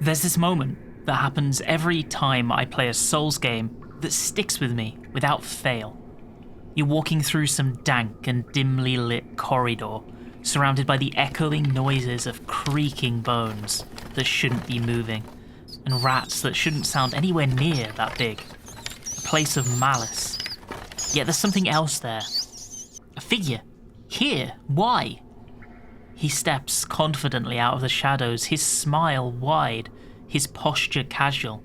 There's this moment that happens every time I play a Souls game that sticks with me without fail. You're walking through some dank and dimly lit corridor, surrounded by the echoing noises of creaking bones that shouldn't be moving, and rats that shouldn't sound anywhere near that big. A place of malice. Yet there's something else there. A figure. Here. Why? He steps confidently out of the shadows, his smile wide, his posture casual.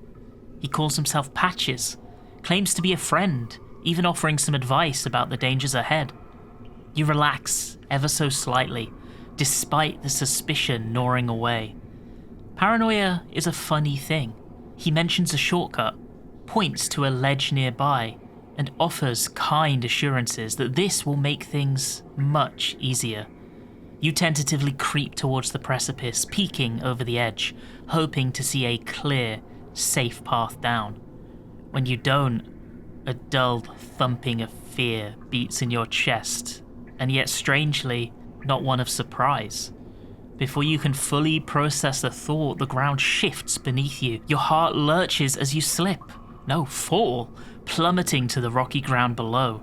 He calls himself Patches, claims to be a friend, even offering some advice about the dangers ahead. You relax ever so slightly, despite the suspicion gnawing away. Paranoia is a funny thing. He mentions a shortcut, points to a ledge nearby, and offers kind assurances that this will make things much easier. You tentatively creep towards the precipice, peeking over the edge, hoping to see a clear, safe path down. When you don't, a dulled thumping of fear beats in your chest, and yet strangely, not one of surprise. Before you can fully process the thought, the ground shifts beneath you. Your heart lurches as you slip. No, fall, plummeting to the rocky ground below.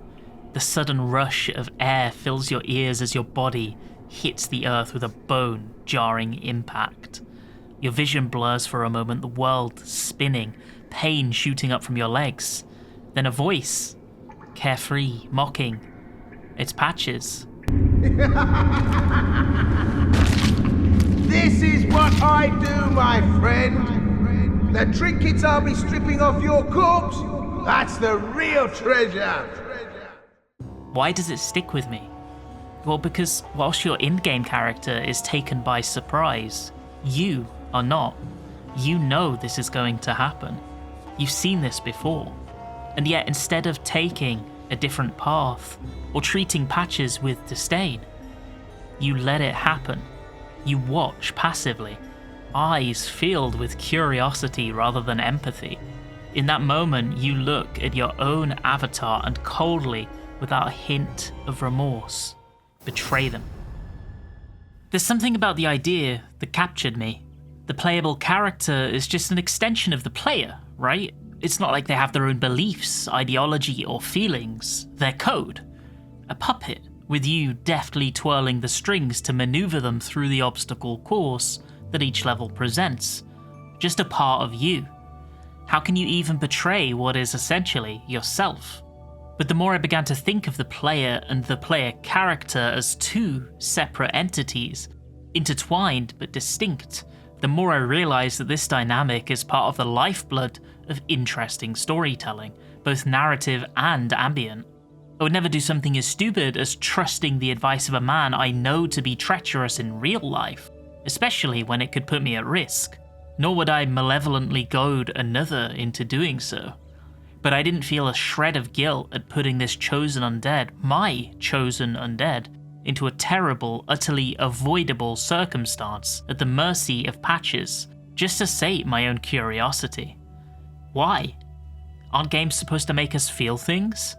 The sudden rush of air fills your ears as your body hits the earth with a bone-jarring impact. Your vision blurs for a moment, the world spinning, pain shooting up from your legs. Then a voice, carefree, mocking. It's Patches. This is what I do, my friend. The trinkets I'll be stripping off your corpse, that's the real treasure. Why does it stick with me? Well, because whilst your in-game character is taken by surprise, you are not. You know this is going to happen. You've seen this before. And yet, instead of taking a different path or treating Patches with disdain, you let it happen. You watch passively, eyes filled with curiosity rather than empathy. In that moment, you look at your own avatar and coldly, without a hint of remorse, betray them. There's something about the idea that captured me. The playable character is just an extension of the player, right? It's not like they have their own beliefs, ideology, or feelings. They're code. A puppet, with you deftly twirling the strings to maneuver them through the obstacle course that each level presents. Just a part of you. How can you even betray what is essentially yourself? But the more I began to think of the player and the player character as two separate entities, intertwined but distinct, the more I realized that this dynamic is part of the lifeblood of interesting storytelling, both narrative and ambient. I would never do something as stupid as trusting the advice of a man I know to be treacherous in real life, especially when it could put me at risk. Nor would I malevolently goad another into doing so. But I didn't feel a shred of guilt at putting this chosen undead, my chosen undead, into a terrible, utterly avoidable circumstance at the mercy of Patches, just to sate my own curiosity. Why? Aren't games supposed to make us feel things?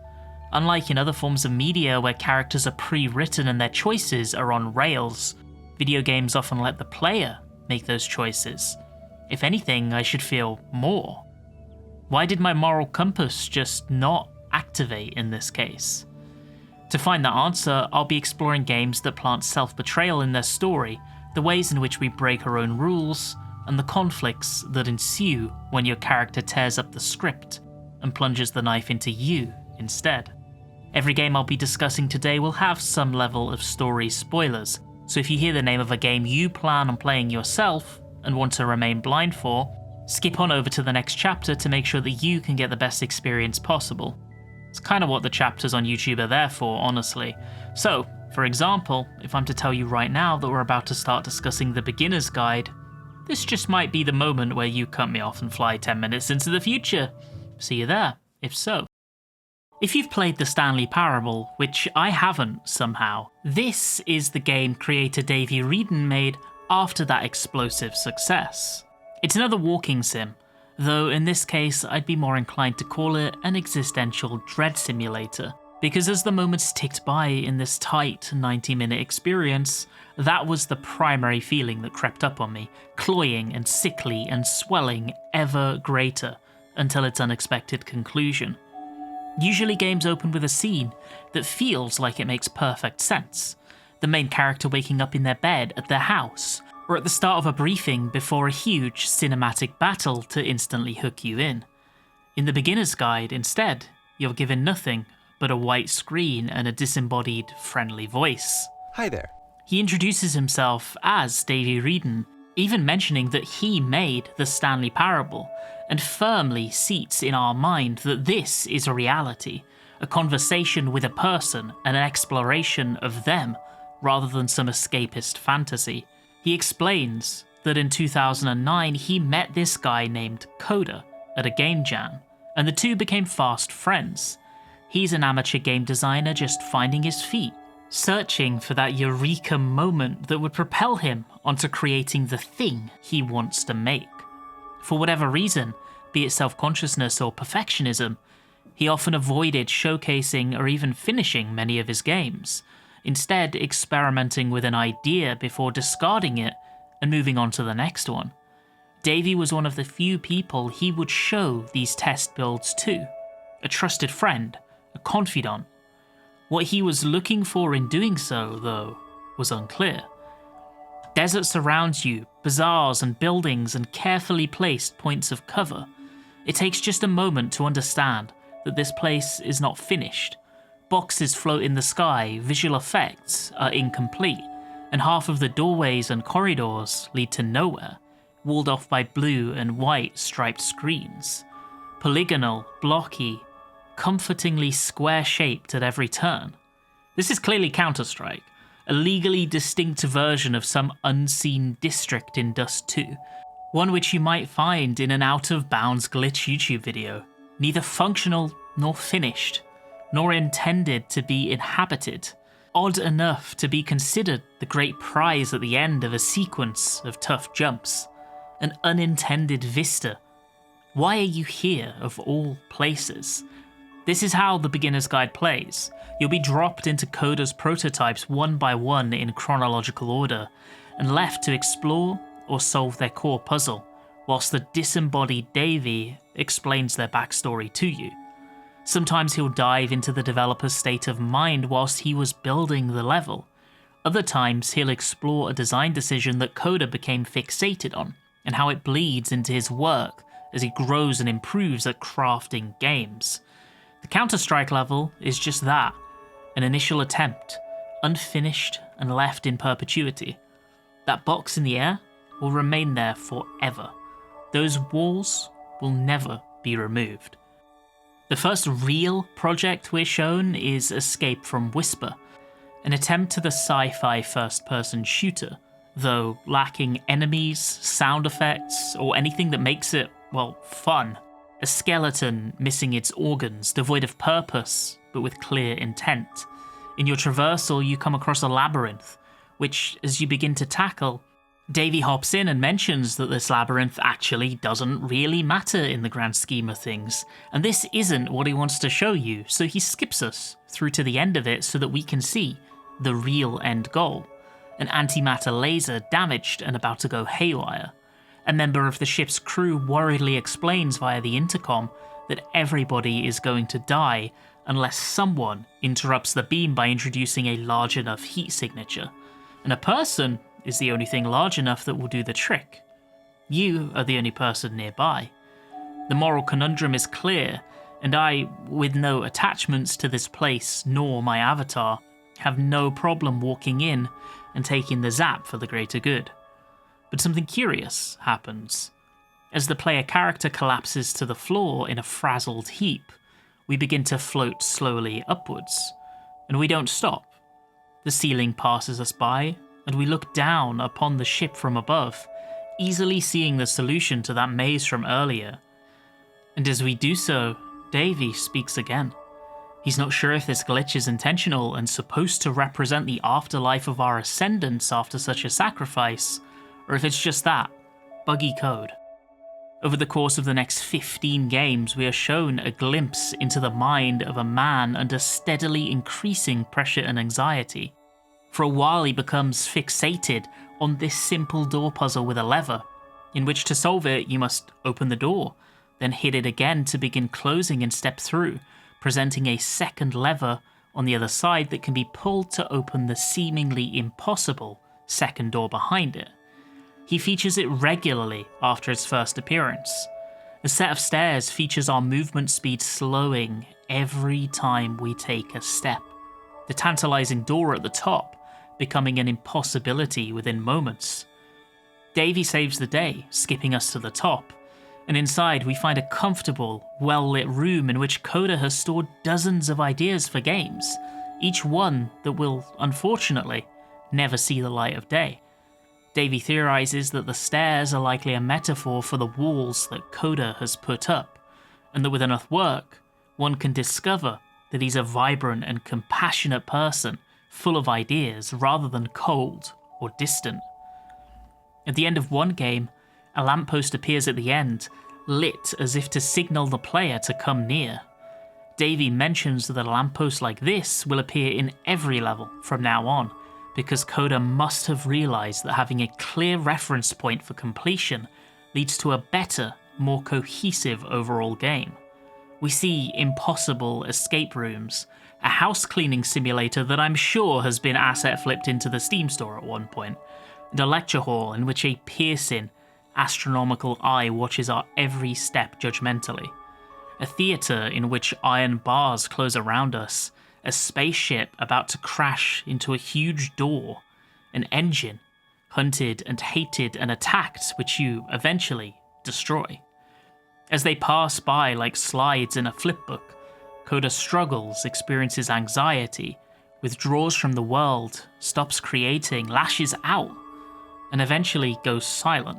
Unlike in other forms of media where characters are pre-written and their choices are on rails, video games often let the player make those choices. If anything, I should feel more. Why did my moral compass just not activate in this case? To find that answer, I'll be exploring games that plant self-betrayal in their story, the ways in which we break our own rules, and the conflicts that ensue when your character tears up the script and plunges the knife into you instead. Every game I'll be discussing today will have some level of story spoilers, so if you hear the name of a game you plan on playing yourself and want to remain blind for, skip on over to the next chapter to make sure that you can get the best experience possible. It's kind of what the chapters on YouTube are there for, honestly. So, for example, if I'm to tell you right now that we're about to start discussing the beginner's guide, this just might be the moment where you cut me off and fly 10 minutes into the future. See you there, if so. If you've played the Stanley Parable, which I haven't somehow, this is the game creator Davey Wreden made after that explosive success. It's another walking sim, though in this case I'd be more inclined to call it an existential dread simulator. Because as the moments ticked by in this tight 90-minute experience, that was the primary feeling that crept up on me, cloying and sickly and swelling ever greater until its unexpected conclusion. Usually games open with a scene that feels like it makes perfect sense. The main character waking up in their bed at their house, or at the start of a briefing before a huge cinematic battle to instantly hook you in. In the beginner's guide, instead, you're given nothing but a white screen and a disembodied, friendly voice. Hi there. He introduces himself as Davy Reedon, even mentioning that he made the Stanley Parable, and firmly seats in our mind that this is a reality, a conversation with a person and an exploration of them, rather than some escapist fantasy. He explains that in 2009 he met this guy named Coda at a game jam, and the two became fast friends. He's an amateur game designer just finding his feet, searching for that eureka moment that would propel him onto creating the thing he wants to make. For whatever reason, be it self-consciousness or perfectionism, he often avoided showcasing or even finishing many of his games, instead experimenting with an idea before discarding it and moving on to the next one. Davey was one of the few people he would show these test builds to, a trusted friend, a confidant. What he was looking for in doing so, though, was unclear. Desert surrounds you, bazaars and buildings and carefully placed points of cover. It takes just a moment to understand that this place is not finished. Boxes float in the sky, visual effects are incomplete, and half of the doorways and corridors lead to nowhere, walled off by blue and white striped screens. Polygonal, blocky, comfortingly square-shaped at every turn. This is clearly Counter-Strike, a legally distinct version of some unseen district in Dust 2, one which you might find in an out-of-bounds glitch YouTube video, neither functional nor finished, nor intended to be inhabited, odd enough to be considered the great prize at the end of a sequence of tough jumps, an unintended vista. Why are you here of all places? This is how the beginner's guide plays. You'll be dropped into Coda's prototypes one by one in chronological order, and left to explore or solve their core puzzle, whilst the disembodied Davy explains their backstory to you. Sometimes he'll dive into the developer's state of mind whilst he was building the level. Other times he'll explore a design decision that Coda became fixated on, and how it bleeds into his work as he grows and improves at crafting games. The Counter-Strike level is just that, an initial attempt, unfinished and left in perpetuity. That box in the air will remain there forever. Those walls will never be removed. The first real project we're shown is Escape from Whisper, an attempt to the sci-fi first-person shooter, though lacking enemies, sound effects, or anything that makes it, well, fun. A skeleton missing its organs, devoid of purpose, but with clear intent. In your traversal, you come across a labyrinth, which, as you begin to tackle, Davy hops in and mentions that this labyrinth actually doesn't really matter in the grand scheme of things, and this isn't what he wants to show you, so he skips us through to the end of it so that we can see the real end goal. An antimatter laser damaged and about to go haywire. A member of the ship's crew worriedly explains via the intercom that everybody is going to die unless someone interrupts the beam by introducing a large enough heat signature, and a person is the only thing large enough that will do the trick. You are the only person nearby. The moral conundrum is clear, and I, with no attachments to this place nor my avatar, have no problem walking in and taking the zap for the greater good. But something curious happens. As the player character collapses to the floor in a frazzled heap, we begin to float slowly upwards, and we don't stop. The ceiling passes us by, and we look down upon the ship from above, easily seeing the solution to that maze from earlier. And as we do so, Davy speaks again. He's not sure if this glitch is intentional and supposed to represent the afterlife of our ascendance after such a sacrifice, or if it's just that, buggy code. Over the course of the next 15 games, we are shown a glimpse into the mind of a man under steadily increasing pressure and anxiety. For a while he becomes fixated on this simple door puzzle with a lever, in which to solve it you must open the door, then hit it again to begin closing and step through, presenting a second lever on the other side that can be pulled to open the seemingly impossible second door behind it. He features it regularly after its first appearance. A set of stairs features our movement speed slowing every time we take a step. The tantalizing door at the top becoming an impossibility within moments. Davy saves the day, skipping us to the top, and inside we find a comfortable, well-lit room in which Coda has stored dozens of ideas for games, each one that will, unfortunately, never see the light of day. Davy theorizes that the stairs are likely a metaphor for the walls that Coda has put up, and that with enough work, one can discover that he's a vibrant and compassionate person, full of ideas rather than cold or distant. At the end of one game, a lamppost appears at the end, lit as if to signal the player to come near. Davy mentions that a lamppost like this will appear in every level from now on, because Coda must have realised that having a clear reference point for completion leads to a better, more cohesive overall game. We see impossible escape rooms, a house cleaning simulator that I'm sure has been asset flipped into the Steam store at one point, and a lecture hall in which a piercing, astronomical eye watches our every step judgmentally, a theatre in which iron bars close around us, a spaceship about to crash into a huge door, an engine, hunted and hated and attacked, which you eventually destroy. As they pass by like slides in a flipbook, Coda struggles, experiences anxiety, withdraws from the world, stops creating, lashes out, and eventually goes silent.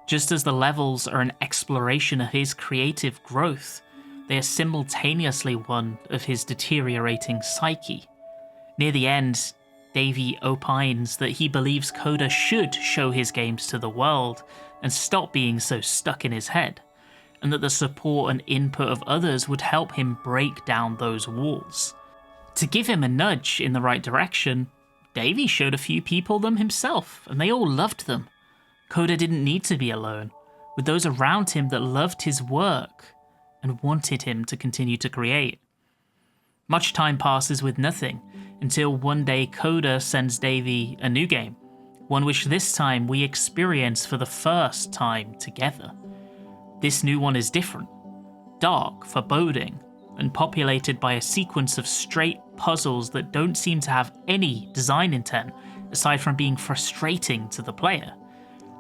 Just as the levels are an exploration of his creative growth, they are simultaneously one of his deteriorating psyche. Near the end, Davy opines that he believes Coda should show his games to the world and stop being so stuck in his head, and that the support and input of others would help him break down those walls. To give him a nudge in the right direction, Davy showed a few people them himself, and they all loved them. Coda didn't need to be alone, with those around him that loved his work and wanted him to continue to create. Much time passes with nothing, until one day Coda sends Davy a new game, one which this time we experience for the first time together. This new one is different, dark, foreboding, and populated by a sequence of straight puzzles that don't seem to have any design intent aside from being frustrating to the player.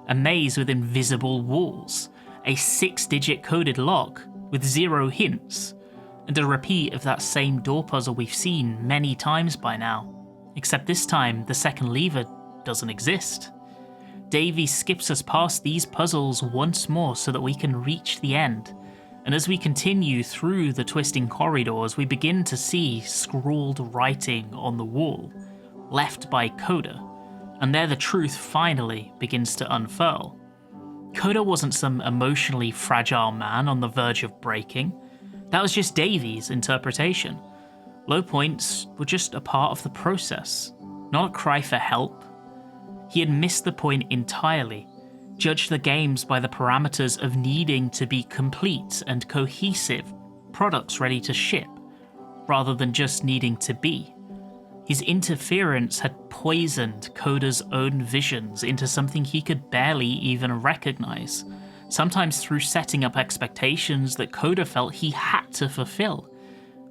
A maze with invisible walls, a 6-digit coded lock with 0 hints, and a repeat of that same door puzzle we've seen many times by now, except this time the second lever doesn't exist. Davy skips us past these puzzles once more so that we can reach the end, and as we continue through the twisting corridors, we begin to see scrawled writing on the wall, left by Coda, and there the truth finally begins to unfurl. Coda wasn't some emotionally fragile man on the verge of breaking. That was just Davy's interpretation. Low points were just a part of the process, not a cry for help. He had missed the point entirely, judged the games by the parameters of needing to be complete and cohesive, products ready to ship, rather than just needing to be. His interference had poisoned Coda's own visions into something he could barely even recognize, sometimes through setting up expectations that Coda felt he had to fulfill,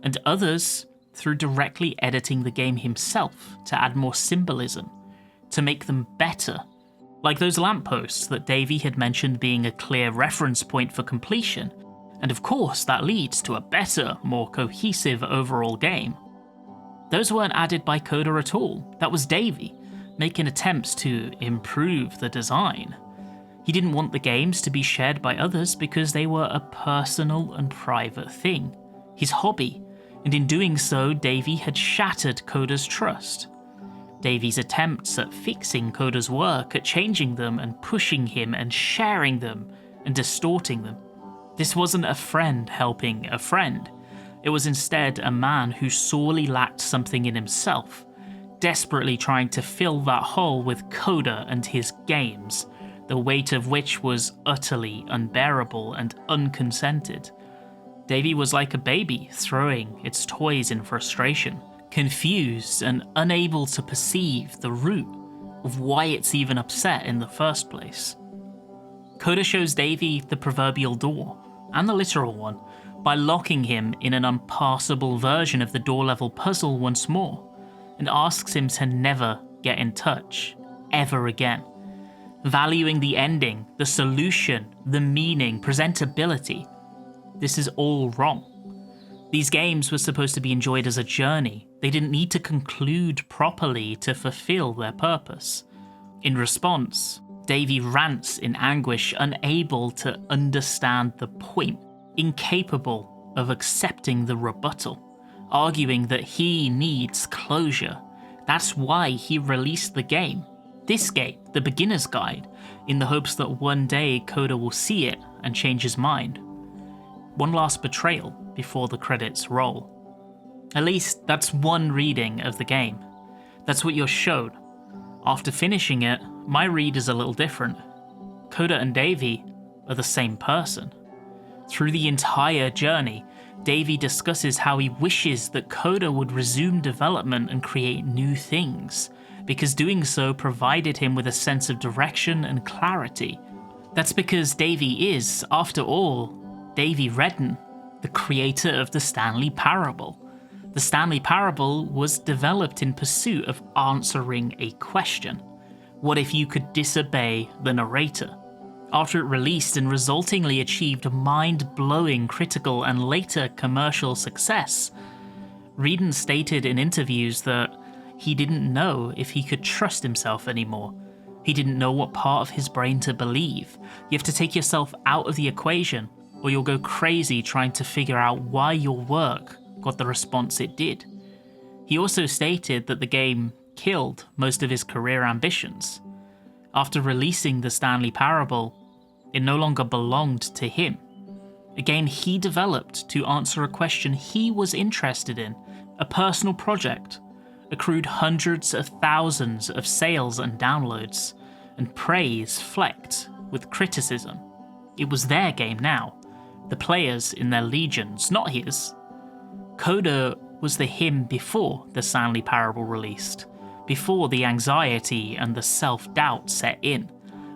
and others through directly editing the game himself to add more symbolism, to make them better. Like those lampposts that Davy had mentioned being a clear reference point for completion, and of course that leads to a better, more cohesive overall game. Those weren't added by Coda at all. That was Davy, making attempts to improve the design. He didn't want the games to be shared by others because they were a personal and private thing, his hobby, and in doing so, Davy had shattered Coda's trust. Davy's attempts at fixing Coda's work, at changing them and pushing him and sharing them and distorting them. This wasn't a friend helping a friend. It was instead a man who sorely lacked something in himself, desperately trying to fill that hole with Coda and his games, the weight of which was utterly unbearable and unconsented. Davy was like a baby throwing its toys in frustration, confused and unable to perceive the root of why it's even upset in the first place. Coda shows Davy the proverbial door, and the literal one, by locking him in an unpassable version of the door-level puzzle once more, and asks him to never get in touch, ever again. Valuing the ending, the solution, the meaning, presentability. This is all wrong. These games were supposed to be enjoyed as a journey. They didn't need to conclude properly to fulfill their purpose. In response, Davy rants in anguish, unable to understand the point, incapable of accepting the rebuttal, arguing that he needs closure. That's why he released the game. This game, the beginner's guide, in the hopes that one day Coda will see it and change his mind. One last betrayal before the credits roll. At least that's one reading of the game. That's what you're shown. After finishing it, my read is a little different. Coda and Davy are the same person. Through the entire journey, Davy discusses how he wishes that Coda would resume development and create new things, because doing so provided him with a sense of direction and clarity. That's because Davy is, after all, Davy Redden, the creator of the Stanley Parable. The Stanley Parable was developed in pursuit of answering a question. What if you could disobey the narrator? After it released and resultingly achieved mind-blowing critical and later commercial success, Redden stated in interviews that he didn't know if he could trust himself anymore. He didn't know what part of his brain to believe. You have to take yourself out of the equation, or you'll go crazy trying to figure out why your work got the response it did. He also stated that the game killed most of his career ambitions. After releasing the Stanley Parable, it no longer belonged to him. A game he developed to answer a question he was interested in, a personal project, accrued hundreds of thousands of sales and downloads, and praise flecked with criticism. It was their game now, the players in their legions, not his. Coda was the him before the Stanley Parable released, before the anxiety and the self-doubt set in,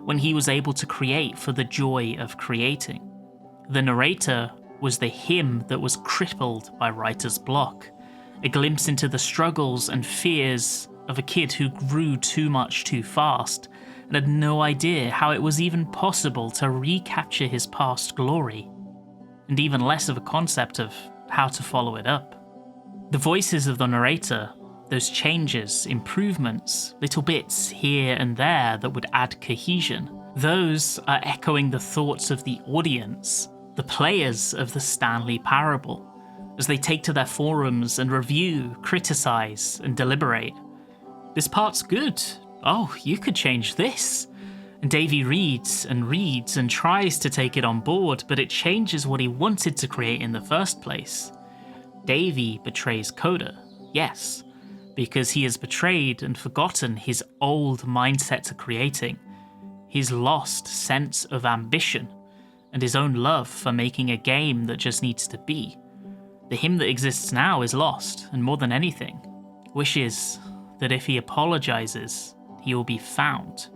when he was able to create for the joy of creating. The narrator was the him that was crippled by writer's block, a glimpse into the struggles and fears of a kid who grew too much too fast and had no idea how it was even possible to recapture his past glory, and even less of a concept of how to follow it up. The voices of the narrator, those changes, improvements, little bits here and there that would add cohesion, those are echoing the thoughts of the audience, the players of the Stanley Parable, as they take to their forums and review, criticize, and deliberate. This part's good. Oh, you could change this. And Davy reads and tries to take it on board, but it changes what he wanted to create in the first place. Davy betrays Coda, yes, because he has betrayed and forgotten his old mindset to creating, his lost sense of ambition, and his own love for making a game that just needs to be. The him that exists now is lost, and more than anything, wishes that if he apologizes, he will be found.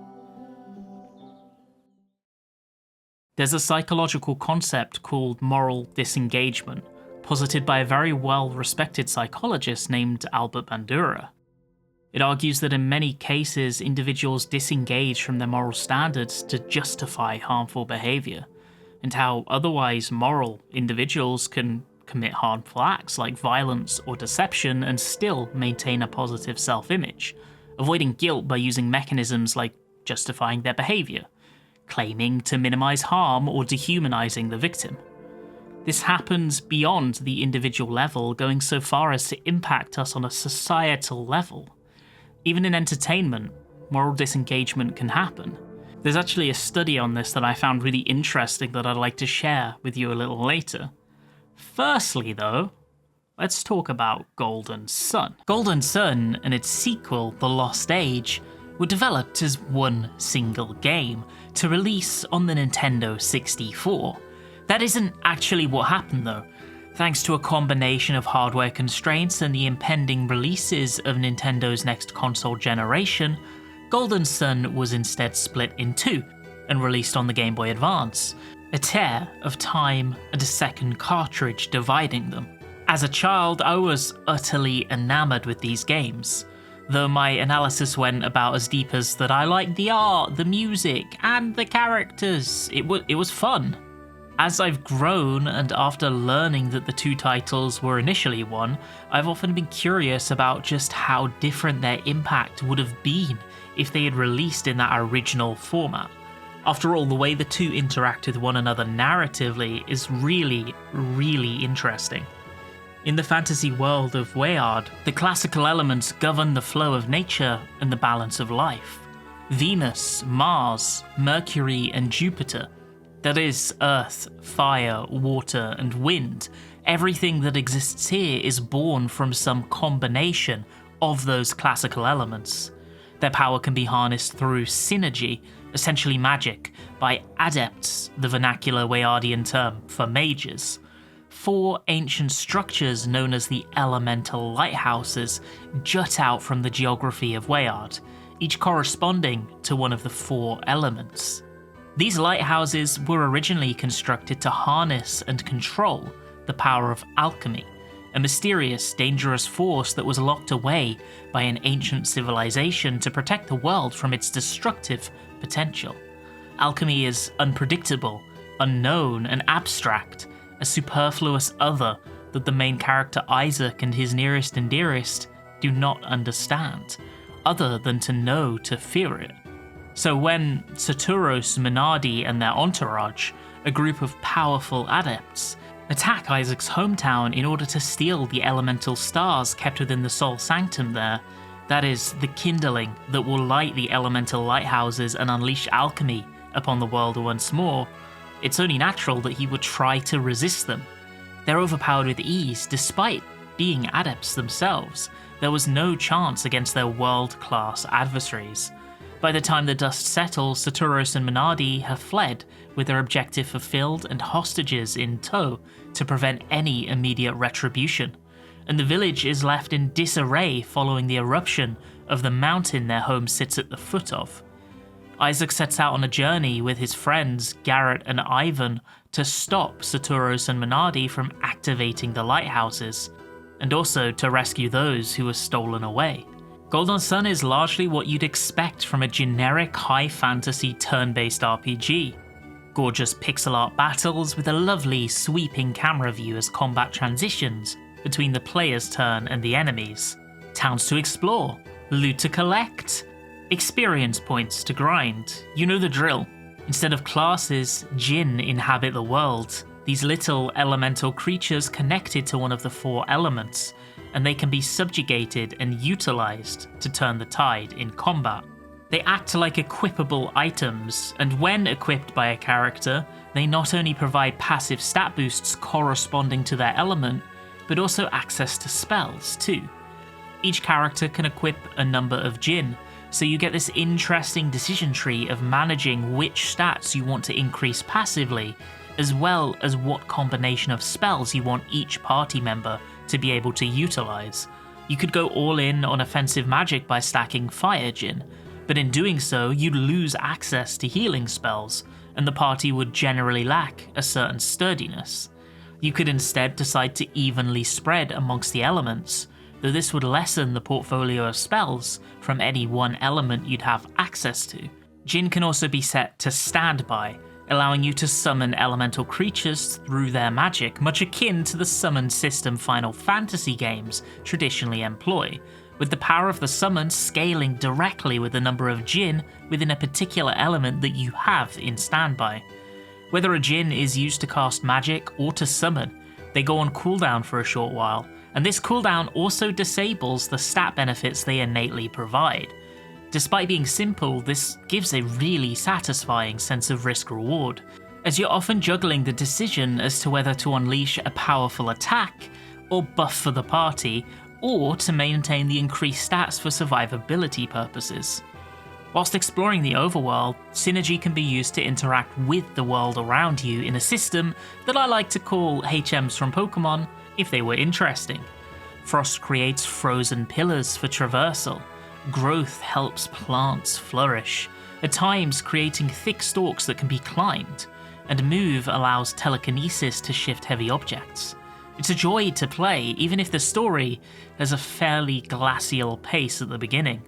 There's a psychological concept called moral disengagement, posited by a very well-respected psychologist named Albert Bandura. It argues that in many cases, individuals disengage from their moral standards to justify harmful behavior, and how otherwise moral individuals can commit harmful acts like violence or deception and still maintain a positive self-image, avoiding guilt by using mechanisms like justifying their behavior, claiming to minimize harm or dehumanizing the victim. This happens beyond the individual level, going so far as to impact us on a societal level. Even in entertainment, moral disengagement can happen. There's actually a study on this that I found really interesting that I'd like to share with you a little later. Firstly though, let's talk about Golden Sun. Golden Sun and its sequel, The Lost Age, were developed as one single game to release on the Nintendo 64. That isn't actually what happened though. Thanks to a combination of hardware constraints and the impending releases of Nintendo's next console generation, Golden Sun was instead split in two and released on the Game Boy Advance, a tear of time and a second cartridge dividing them. As a child, I was utterly enamored with these games, though my analysis went about as deep as that I liked the art, the music, and the characters. It was fun. As I've grown, and after learning that the two titles were initially one, I've often been curious about just how different their impact would have been if they had released in that original format. After all, the way the two interact with one another narratively is really, really interesting. In the fantasy world of Weyard, the classical elements govern the flow of nature and the balance of life. Venus, Mars, Mercury, and Jupiter, that is, Earth, fire, water, and wind, everything that exists here is born from some combination of those classical elements. Their power can be harnessed through synergy, essentially magic, by adepts, the vernacular Weyardian term for mages. 4 ancient structures known as the Elemental Lighthouses jut out from the geography of Weyard, each corresponding to one of the 4 elements. These lighthouses were originally constructed to harness and control the power of alchemy, a mysterious, dangerous force that was locked away by an ancient civilization to protect the world from its destructive potential. Alchemy is unpredictable, unknown, and abstract, a superfluous other that the main character Isaac and his nearest and dearest do not understand, other than to know to fear it. So when Saturos, Minardi, and their entourage, a group of powerful adepts, attack Isaac's hometown in order to steal the elemental stars kept within the Soul Sanctum there, that is, the kindling that will light the elemental lighthouses and unleash alchemy upon the world once more, it's only natural that he would try to resist them. They're overpowered with ease, despite being adepts themselves. There was no chance against their world-class adversaries. By the time the dust settles, Saturos and Minardi have fled, with their objective fulfilled and hostages in tow to prevent any immediate retribution. And the village is left in disarray following the eruption of the mountain their home sits at the foot of. Isaac sets out on a journey with his friends Garrett and Ivan to stop Saturos and Minardi from activating the lighthouses, and also to rescue those who were stolen away. Golden Sun is largely what you'd expect from a generic high fantasy turn-based RPG. Gorgeous pixel art battles with a lovely sweeping camera view as combat transitions between the player's turn and the enemies. Towns to explore, loot to collect, experience points to grind. You know the drill. Instead of classes, Jinn inhabit the world. These little elemental creatures connected to one of the 4 elements, and they can be subjugated and utilized to turn the tide in combat. They act like equipable items, and when equipped by a character, they not only provide passive stat boosts corresponding to their element, but also access to spells too. Each character can equip a number of Jinn, so you get this interesting decision tree of managing which stats you want to increase passively, as well as what combination of spells you want each party member to be able to utilize. You could go all in on offensive magic by stacking Fire Jinn, but in doing so you'd lose access to healing spells, and the party would generally lack a certain sturdiness. You could instead decide to evenly spread amongst the elements, though this would lessen the portfolio of spells from any one element you'd have access to. Jinn can also be set to standby, allowing you to summon elemental creatures through their magic, much akin to the summon system Final Fantasy games traditionally employ, with the power of the summon scaling directly with the number of Jinn within a particular element that you have in standby. Whether a Jinn is used to cast magic or to summon, they go on cooldown for a short while, and this cooldown also disables the stat benefits they innately provide. Despite being simple, this gives a really satisfying sense of risk-reward, as you're often juggling the decision as to whether to unleash a powerful attack, or buff for the party, or to maintain the increased stats for survivability purposes. Whilst exploring the overworld, synergy can be used to interact with the world around you in a system that I like to call HMs from Pokemon if they were interesting. Frost creates frozen pillars for traversal. Growth helps plants flourish, at times creating thick stalks that can be climbed, and Move allows telekinesis to shift heavy objects. It's a joy to play, even if the story has a fairly glacial pace at the beginning.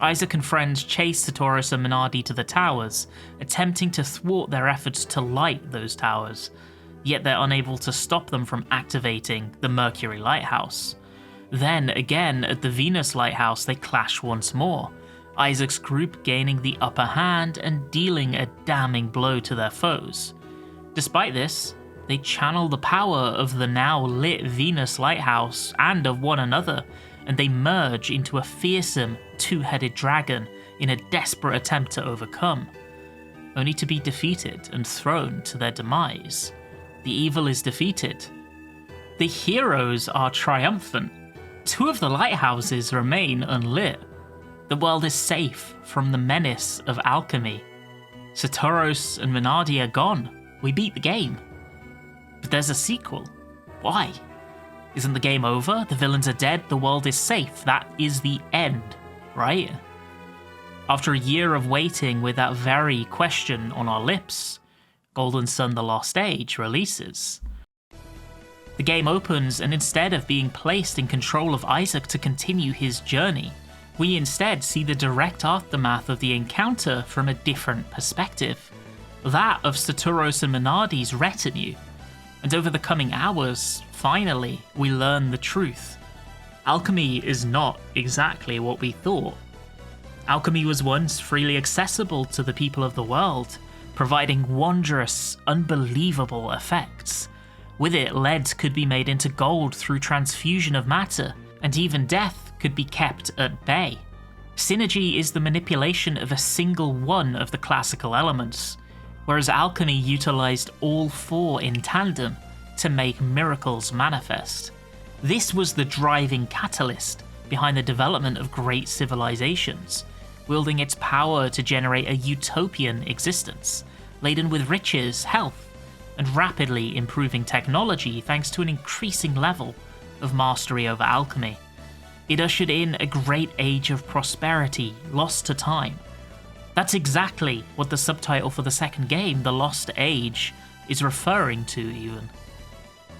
Isaac and friends chase Satoros and Minardi to the towers, attempting to thwart their efforts to light those towers, yet they're unable to stop them from activating the Mercury Lighthouse. Then, again, at the Venus Lighthouse, they clash once more, Isaac's group gaining the upper hand and dealing a damning blow to their foes. Despite this, they channel the power of the now lit Venus Lighthouse and of one another, and they merge into a fearsome two-headed dragon in a desperate attempt to overcome, only to be defeated and thrown to their demise. The evil is defeated. The heroes are triumphant. 2 of the lighthouses remain unlit. The world is safe from the menace of alchemy. Satoros and Minardi are gone. We beat the game. But there's a sequel. Why? Isn't the game over? The villains are dead, the world is safe. That is the end, right? After a year of waiting with that very question on our lips, Golden Sun: The Lost Age releases. The game opens, and instead of being placed in control of Isaac to continue his journey, we instead see the direct aftermath of the encounter from a different perspective. That of Satoros and Minardi's retinue. And over the coming hours, finally, we learn the truth. Alchemy is not exactly what we thought. Alchemy was once freely accessible to the people of the world, providing wondrous, unbelievable effects. With it, lead could be made into gold through transfusion of matter, and even death could be kept at bay. Synergy is the manipulation of a single one of the classical elements, whereas alchemy utilized all 4 in tandem to make miracles manifest. This was the driving catalyst behind the development of great civilizations, wielding its power to generate a utopian existence, laden with riches, health, and rapidly improving technology thanks to an increasing level of mastery over alchemy. It ushered in a great age of prosperity, lost to time. That's exactly what the subtitle for the second game, The Lost Age, is referring to even.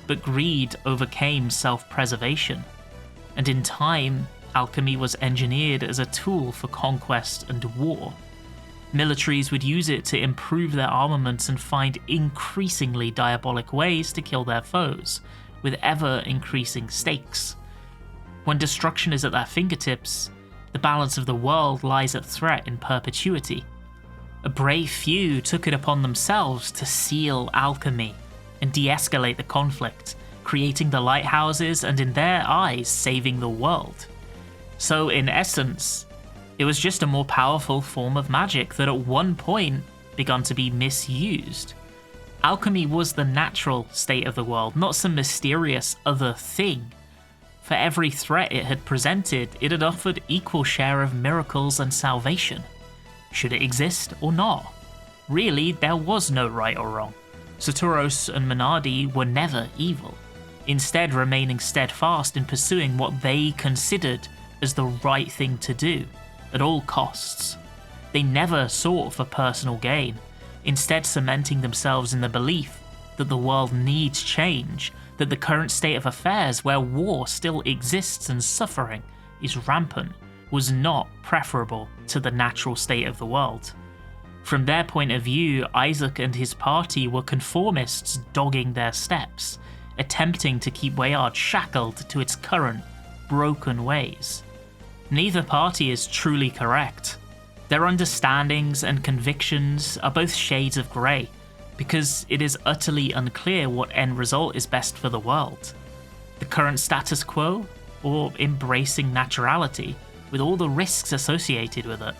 But greed overcame self-preservation, and in time, alchemy was engineered as a tool for conquest and war. Militaries would use it to improve their armaments and find increasingly diabolic ways to kill their foes, with ever-increasing stakes. When destruction is at their fingertips, the balance of the world lies at threat in perpetuity. A brave few took it upon themselves to seal alchemy and de-escalate the conflict, creating the lighthouses and in their eyes saving the world. So in essence, it was just a more powerful form of magic that at one point began to be misused. Alchemy was the natural state of the world, not some mysterious other thing. For every threat it had presented, it had offered equal share of miracles and salvation. Should it exist or not? Really, there was no right or wrong. Satoros and Minardi were never evil, instead remaining steadfast in pursuing what they considered as the right thing to do, at all costs. They never sought for personal gain, instead cementing themselves in the belief that the world needs change, that the current state of affairs where war still exists and suffering is rampant was not preferable to the natural state of the world. From their point of view, Isaac and his party were conformists dogging their steps, attempting to keep Weyard shackled to its current, broken ways. Neither party is truly correct. Their understandings and convictions are both shades of grey, because it is utterly unclear what end result is best for the world. The current status quo, or embracing naturality, with all the risks associated with it.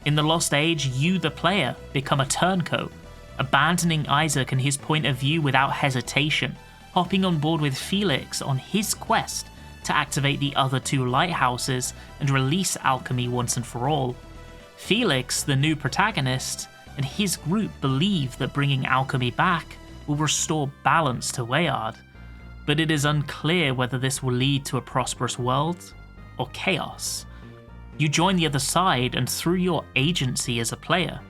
In the Lost Age, you, the player, become a turncoat, abandoning Isaac and his point of view without hesitation, hopping on board with Felix on his quest to activate the other two lighthouses and release alchemy once and for all. Felix, the new protagonist, and his group believe that bringing alchemy back will restore balance to Weyard, but it is unclear whether this will lead to a prosperous world or chaos. You join the other side and through your agency as a player,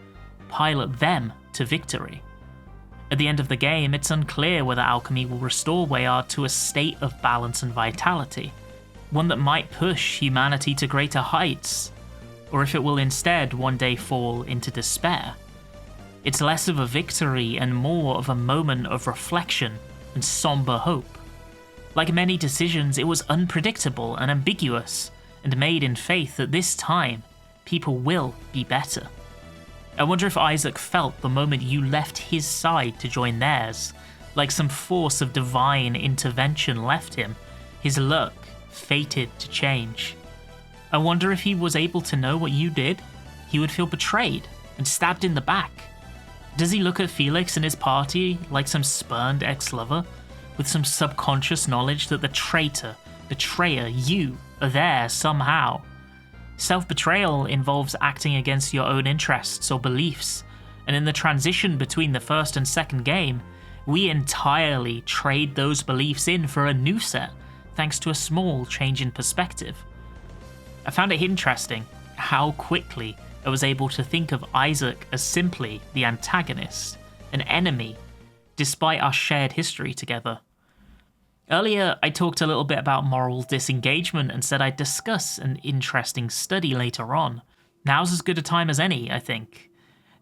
pilot them to victory. At the end of the game, it's unclear whether alchemy will restore Weyard to a state of balance and vitality, one that might push humanity to greater heights, or if it will instead one day fall into despair. It's less of a victory and more of a moment of reflection and somber hope. Like many decisions, it was unpredictable and ambiguous, and made in faith that this time, people will be better. I wonder if Isaac felt the moment you left his side to join theirs, like some force of divine intervention left him, his luck fated to change. I wonder if he was able to know what you did, he would feel betrayed and stabbed in the back. Does he look at Felix and his party like some spurned ex-lover, with some subconscious knowledge that the traitor, betrayer, you, are there somehow? Self-betrayal involves acting against your own interests or beliefs, and in the transition between the first and second game, we entirely trade those beliefs in for a new set, thanks to a small change in perspective. I found it interesting how quickly I was able to think of Isaac as simply the antagonist, an enemy, despite our shared history together. Earlier, I talked a little bit about moral disengagement and said I'd discuss an interesting study later on. Now's as good a time as any, I think.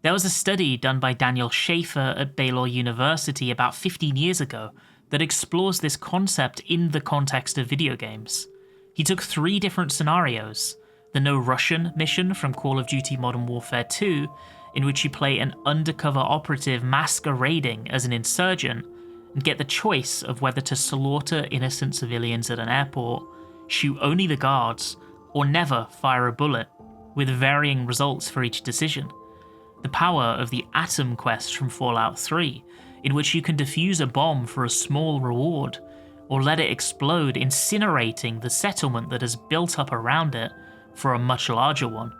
There was a study done by Daniel Schaefer at Baylor University about 15 years ago that explores this concept in the context of video games. He took 3 different scenarios: the No Russian mission from Call of Duty Modern Warfare 2, in which you play an undercover operative masquerading as an insurgent, and get the choice of whether to slaughter innocent civilians at an airport, shoot only the guards, or never fire a bullet, with varying results for each decision. The power of the Atom quest from Fallout 3, in which you can defuse a bomb for a small reward, or let it explode, incinerating the settlement that has built up around it for a much larger one.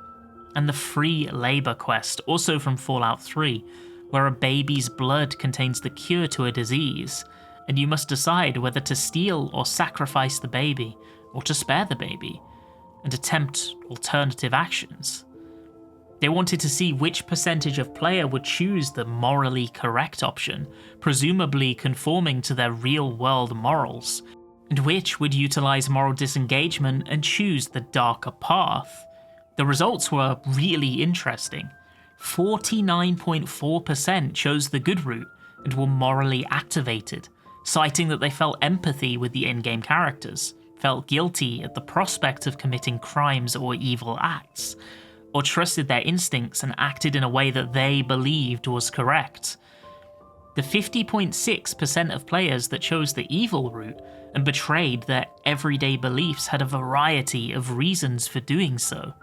And the Free Labor quest, also from Fallout 3, where a baby's blood contains the cure to a disease, and you must decide whether to steal or sacrifice the baby, or to spare the baby, and attempt alternative actions. They wanted to see which percentage of player would choose the morally correct option, presumably conforming to their real-world morals, and which would utilize moral disengagement and choose the darker path. The results were really interesting. 49.4% chose the good route and were morally activated, citing that they felt empathy with the in-game characters, felt guilty at the prospect of committing crimes or evil acts, or trusted their instincts and acted in a way that they believed was correct. The 50.6% of players that chose the evil route and betrayed their everyday beliefs had a variety of reasons for doing so.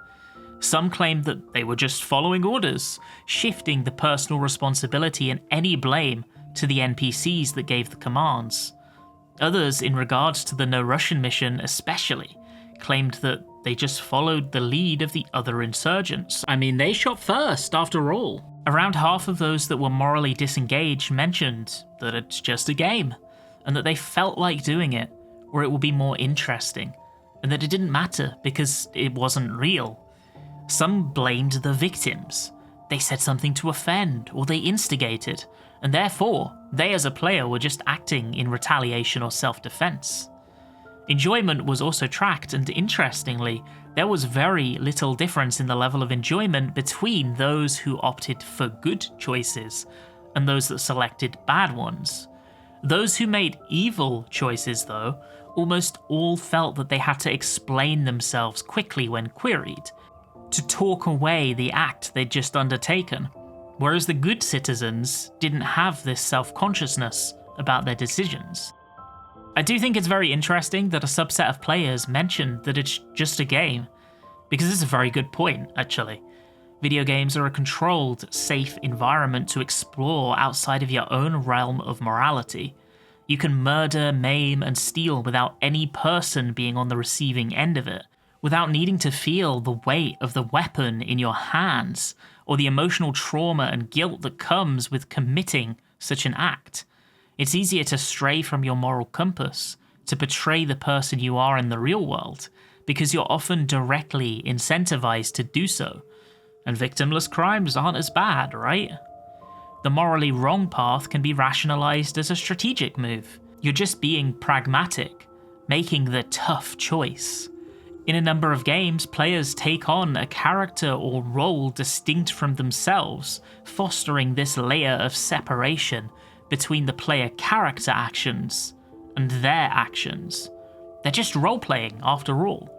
Some claimed that they were just following orders, shifting the personal responsibility and any blame to the NPCs that gave the commands. Others, in regards to the No Russian mission especially, claimed that they just followed the lead of the other insurgents. I mean, they shot first, after all. Around half of those that were morally disengaged mentioned that it's just a game, and that they felt like doing it, or it would be more interesting, and that it didn't matter because it wasn't real. Some blamed the victims. They said something to offend, or they instigated, and therefore, they as a player were just acting in retaliation or self-defense. Enjoyment was also tracked, and interestingly, there was very little difference in the level of enjoyment between those who opted for good choices and those that selected bad ones. Those who made evil choices, though, almost all felt that they had to explain themselves quickly when queried, to talk away the act they'd just undertaken, whereas the good citizens didn't have this self-consciousness about their decisions. I do think it's very interesting that a subset of players mentioned that it's just a game, Because this is a very good point, actually. Video games are a controlled, safe environment to explore outside of your own realm of morality. You can murder, maim, and steal without any person being on the receiving end of it, without needing to feel the weight of the weapon in your hands, or the emotional trauma and guilt that comes with committing such an act. It's easier to stray from your moral compass, to betray the person you are in the real world, because you're often directly incentivized to do so. And victimless crimes aren't as bad, right? The morally wrong path can be rationalized as a strategic move. You're just being pragmatic, making the tough choice. In a number of games, players take on a character or role distinct from themselves, fostering this layer of separation between the player character actions and their actions. They're just role-playing, after all.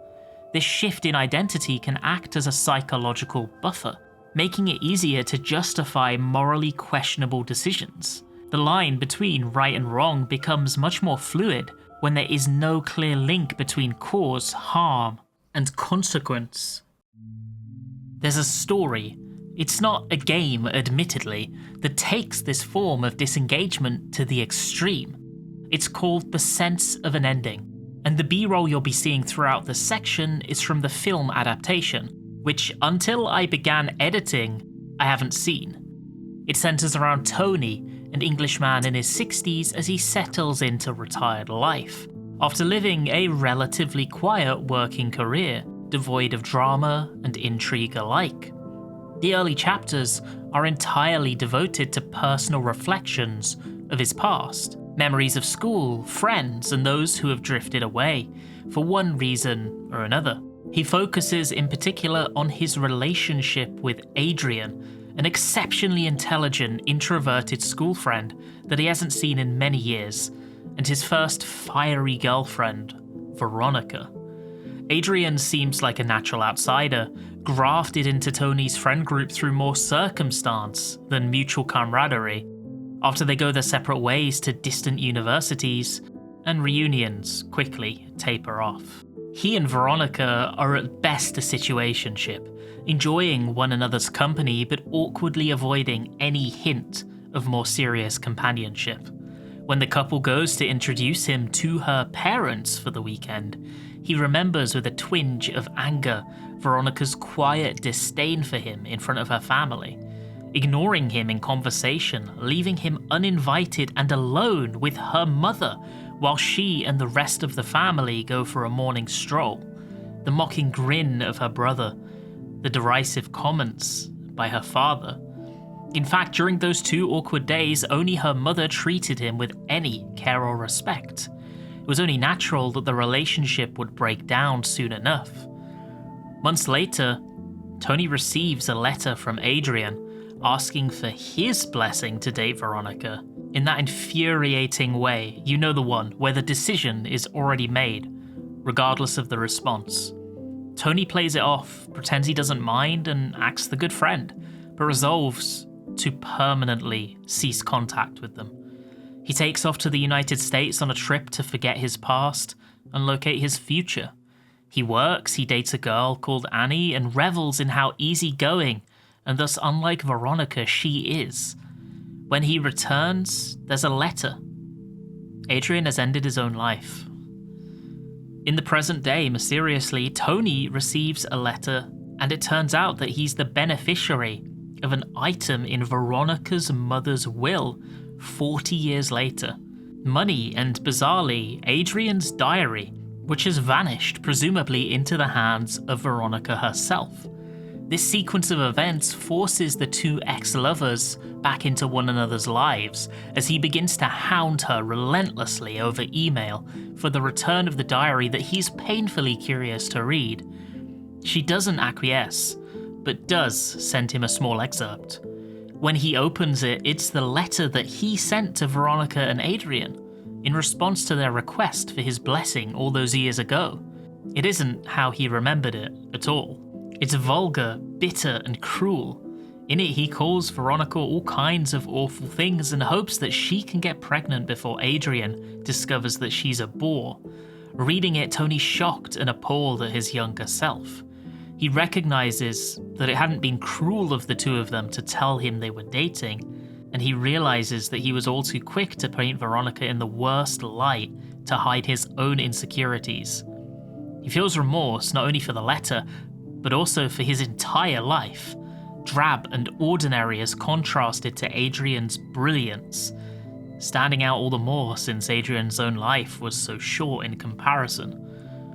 This shift in identity can act as a psychological buffer, making it easier to justify morally questionable decisions. The line between right and wrong becomes much more fluid when there is no clear link between cause, harm, and consequence. There's a story, it's not a game admittedly, that takes this form of disengagement to the extreme. It's called The Sense of an Ending, and the B-roll you'll be seeing throughout the section is from the film adaptation, which until I began editing, I haven't seen. It centers around Tony, an Englishman in his 60s as he settles into retired life, after living a relatively quiet working career, devoid of drama and intrigue alike. The early chapters are entirely devoted to personal reflections of his past, memories of school, friends, and those who have drifted away, for one reason or another. He focuses in particular on his relationship with Adrian, an exceptionally intelligent, introverted school friend that he hasn't seen in many years, and his first fiery girlfriend, Veronica. Adrian seems like a natural outsider, grafted into Tony's friend group through more circumstance than mutual camaraderie, after they go their separate ways to distant universities, and reunions quickly taper off. He and Veronica are at best a situationship, enjoying one another's company but awkwardly avoiding any hint of more serious companionship. When the couple goes to introduce him to her parents for the weekend, he remembers with a twinge of anger Veronica's quiet disdain for him in front of her family, ignoring him in conversation, leaving him uninvited and alone with her mother while she and the rest of the family go for a morning stroll, the mocking grin of her brother, the derisive comments by her father. In fact, during those 2 awkward days, only her mother treated him with any care or respect. It was only natural that the relationship would break down soon enough. Months later, Tony receives a letter from Adrian asking for his blessing to date Veronica, in that infuriating way, you know the one, where the decision is already made, regardless of the response. Tony plays it off, pretends he doesn't mind, and acts the good friend, but resolves to permanently cease contact with them. He takes off to the United States on a trip to forget his past and locate his future. He works, he dates a girl called Annie, and revels in how easygoing and thus unlike Veronica she is. When he returns, there's a letter. Adrian has ended his own life. In the present day, mysteriously, Tony receives a letter, and it turns out that he's the beneficiary of an item in Veronica's mother's will 40 years later. Money and, bizarrely, Adrian's diary, which has vanished, presumably into the hands of Veronica herself. This sequence of events forces the 2 ex-lovers back into one another's lives as he begins to hound her relentlessly over email for the return of the diary that he's painfully curious to read. She doesn't acquiesce, but does send him a small excerpt. When he opens it, it's the letter that he sent to Veronica and Adrian in response to their request for his blessing all those years ago. It isn't how he remembered it at all. It's vulgar, bitter, and cruel. In it, he calls Veronica all kinds of awful things and hopes that she can get pregnant before Adrian discovers that she's a bore. Reading it, Tony's shocked and appalled at his younger self. He recognizes that it hadn't been cruel of the two of them to tell him they were dating, and he realizes that he was all too quick to paint Veronica in the worst light to hide his own insecurities. He feels remorse not only for the letter, but also for his entire life, drab and ordinary as contrasted to Adrian's brilliance, standing out all the more since Adrian's own life was so short in comparison.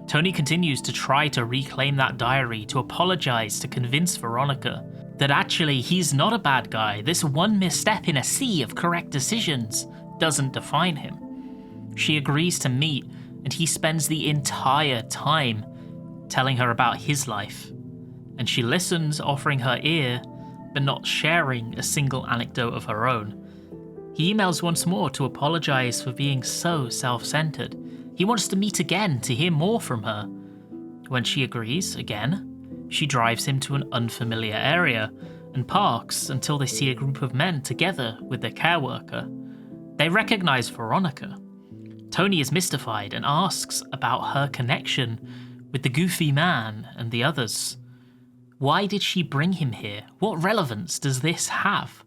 Tony continues to try to reclaim that diary, to apologize, to convince Veronica that actually he's not a bad guy. This one misstep in a sea of correct decisions doesn't define him. She agrees to meet, and he spends the entire time telling her about his life. And she listens, offering her ear, but not sharing a single anecdote of her own. He emails once more to apologize for being so self-centered. He wants to meet again to hear more from her. When she agrees, again, she drives him to an unfamiliar area and parks until they see a group of men together with their care worker. They recognize Veronica. Tony is mystified and asks about her connection with the goofy man and the others. Why did she bring him here? What relevance does this have?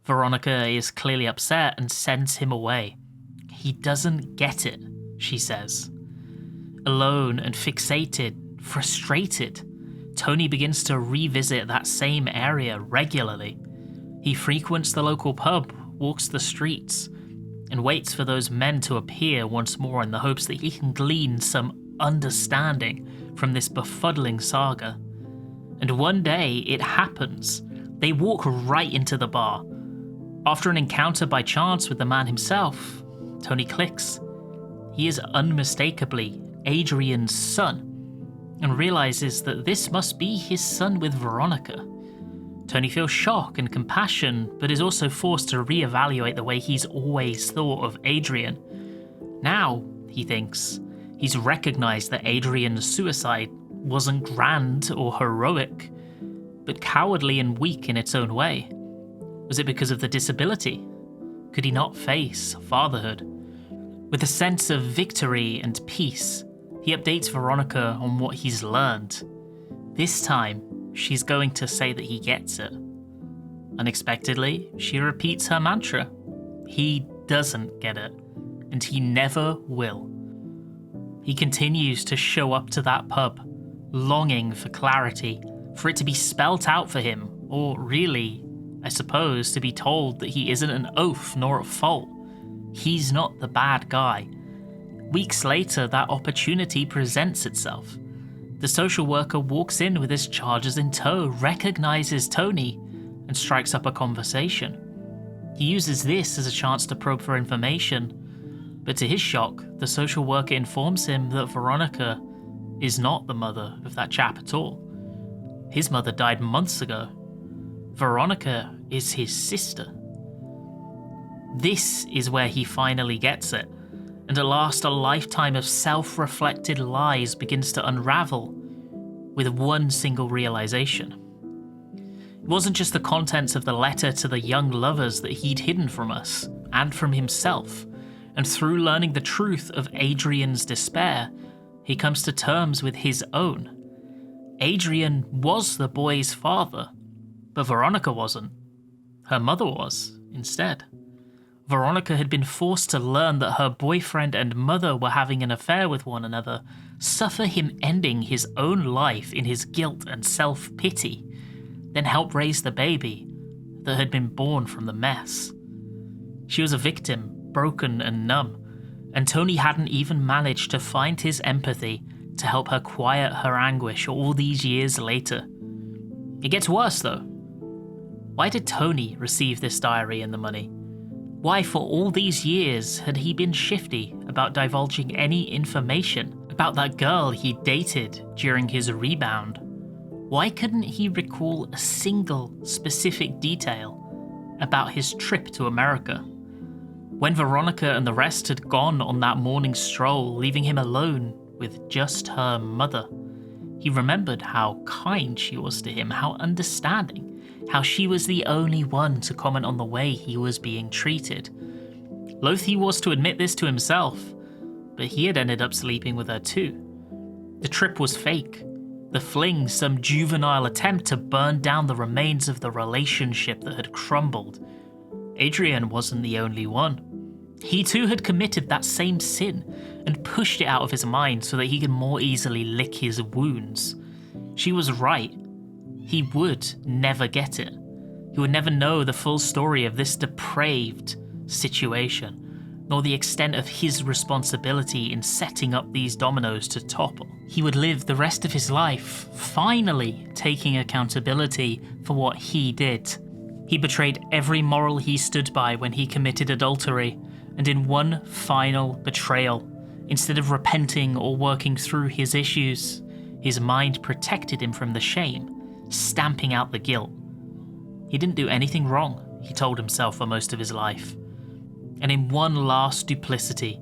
Veronica is clearly upset and sends him away. He doesn't get it, she says. Alone and fixated, frustrated, Tony begins to revisit that same area regularly. He frequents the local pub, walks the streets, and waits for those men to appear once more in the hopes that he can glean some understanding from this befuddling saga. And one day it happens. They walk right into the bar. After an encounter by chance with the man himself, Tony clicks. He is unmistakably Adrian's son, and realizes that this must be his son with Veronica. Tony feels shock and compassion, but is also forced to reevaluate the way he's always thought of Adrian. Now, he thinks, he's recognized that Adrian's suicide wasn't grand or heroic, but cowardly and weak in its own way. Was it because of the disability? Could he not face fatherhood? With a sense of victory and peace, he updates Veronica on what he's learned. This time, she's going to say that he gets it. Unexpectedly, she repeats her mantra. He doesn't get it, and he never will. He continues to show up to that pub, longing for clarity, for it to be spelt out for him, or really, I suppose, to be told that he isn't an oaf nor at fault. He's not the bad guy. Weeks later, that opportunity presents itself. The social worker walks in with his charges in tow, recognizes Tony, and strikes up a conversation. He uses this as a chance to probe for information, but to his shock, the social worker informs him that Veronica is not the mother of that chap at all. His mother died months ago. Veronica is his sister. This is where he finally gets it, and at last a lifetime of self-reflected lies begins to unravel with one single realization. It wasn't just the contents of the letter to the young lovers that he'd hidden from us, and from himself, and through learning the truth of Adrian's despair, he comes to terms with his own. Adrian was the boy's father, but Veronica wasn't. Her mother was, instead. Veronica had been forced to learn that her boyfriend and mother were having an affair with one another, suffer him ending his own life in his guilt and self-pity, then help raise the baby that had been born from the mess. She was a victim, broken and numb, and Tony hadn't even managed to find his empathy to help her quiet her anguish all these years later. It gets worse though. Why did Tony receive this diary and the money? Why for all these years had he been shifty about divulging any information about that girl he dated during his rebound? Why couldn't he recall a single specific detail about his trip to America? When Veronica and the rest had gone on that morning stroll, leaving him alone with just her mother, he remembered how kind she was to him, how understanding, how she was the only one to comment on the way he was being treated. Loath he was to admit this to himself, but he had ended up sleeping with her too. The trip was fake. The fling some juvenile attempt to burn down the remains of the relationship that had crumbled. Adrian wasn't the only one. He too had committed that same sin and pushed it out of his mind so that he could more easily lick his wounds. She was right. He would never get it. He would never know the full story of this depraved situation, nor the extent of his responsibility in setting up these dominoes to topple. He would live the rest of his life finally taking accountability for what he did. He betrayed every moral he stood by when he committed adultery, and in one final betrayal, instead of repenting or working through his issues, his mind protected him from the shame, stamping out the guilt. He didn't do anything wrong, he told himself for most of his life. And in one last duplicity,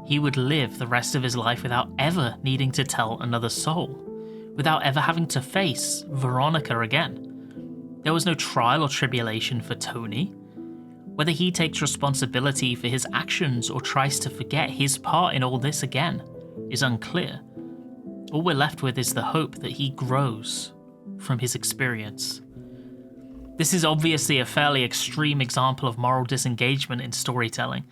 he would live the rest of his life without ever needing to tell another soul, without ever having to face Veronica again. There was no trial or tribulation for Tony. Whether he takes responsibility for his actions or tries to forget his part in all this again is unclear. All we're left with is the hope that he grows from his experience. This is obviously a fairly extreme example of moral disengagement in storytelling,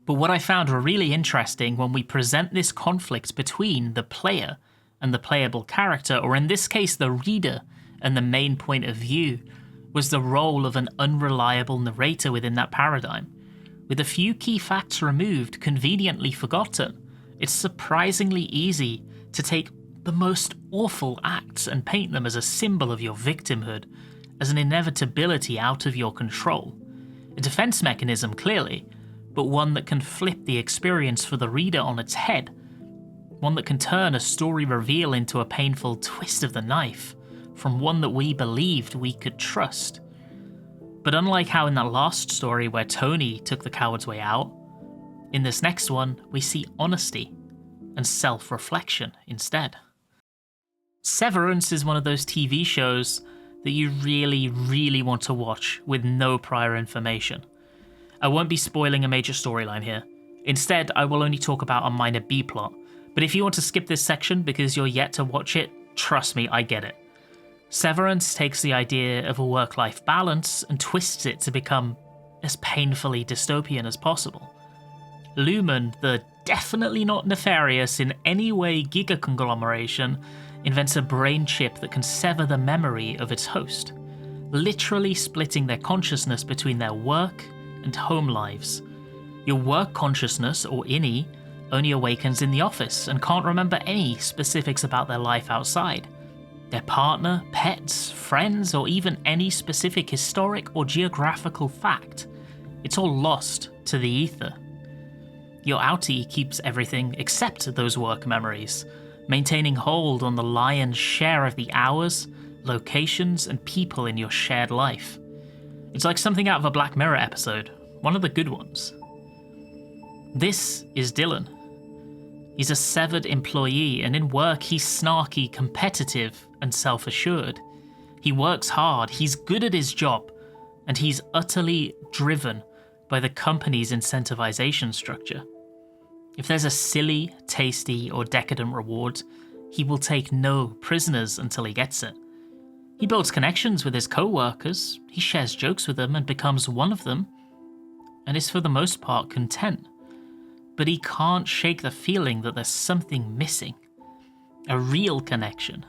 but what I found really interesting when we present this conflict between the player and the playable character, or in this case the reader and the main point of view, was the role of an unreliable narrator within that paradigm. With a few key facts removed, conveniently forgotten, it's surprisingly easy to take the most awful acts and paint them as a symbol of your victimhood, as an inevitability out of your control. A defense mechanism, clearly, but one that can flip the experience for the reader on its head. One that can turn a story reveal into a painful twist of the knife, from one that we believed we could trust. But unlike how in that last story where Tony took the coward's way out, in this next one we see honesty and self-reflection instead. Severance is one of those TV shows that you really want to watch with no prior information. I won't be spoiling a major storyline here. Instead, I will only talk about a minor B-plot, but if you want to skip this section because you're yet to watch it, trust me, I get it. Severance takes the idea of a work-life balance and twists it to become as painfully dystopian as possible. Lumen, the definitely not nefarious in any way giga-conglomeration, invents a brain chip that can sever the memory of its host, literally splitting their consciousness between their work and home lives. Your work consciousness, or innie, only awakens in the office and can't remember any specifics about their life outside. Their partner, pets, friends, or even any specific historic or geographical fact. It's all lost to the ether. Your outie keeps everything except those work memories, maintaining hold on the lion's share of the hours, locations, and people in your shared life. It's like something out of a Black Mirror episode, one of the good ones. This is Dylan. He's a severed employee, and in work he's snarky, competitive, and self-assured. He works hard, he's good at his job, and he's utterly driven by the company's incentivization structure. If there's a silly, tasty, or decadent reward, he will take no prisoners until he gets it. He builds connections with his co-workers, he shares jokes with them and becomes one of them, and is for the most part content. But he can't shake the feeling that there's something missing. A real connection.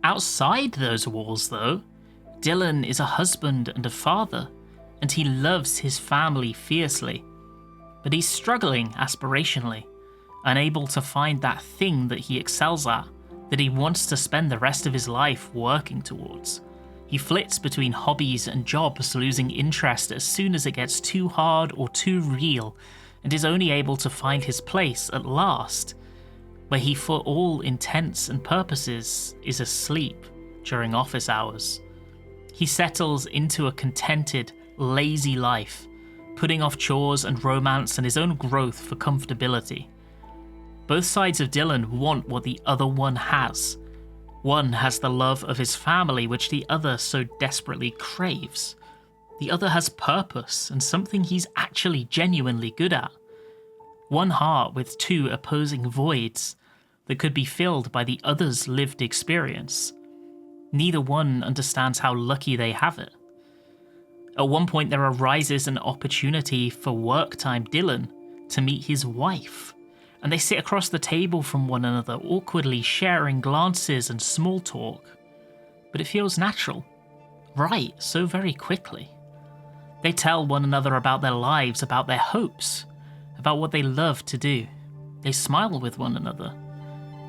Outside those walls, though, Dylan is a husband and a father, and he loves his family fiercely. But he's struggling aspirationally, unable to find that thing that he excels at, that he wants to spend the rest of his life working towards. He flits between hobbies and jobs, losing interest as soon as it gets too hard or too real, and is only able to find his place at last, where he for all intents and purposes is asleep during office hours. He settles into a contented, lazy life, putting off chores and romance and his own growth for comfortability. Both sides of Dylan want what the other one has. One has the love of his family, which the other so desperately craves. The other has purpose and something he's actually genuinely good at. One heart with two opposing voids. that could be filled by the other's lived experience. Neither one understands how lucky they have it. At one point there arises an opportunity for work time Dylan to meet his wife, and they sit across the table from one another, awkwardly sharing glances and small talk. But it feels natural, right, so very quickly. They tell one another about their lives, about their hopes, about what they love to do. They smile with one another.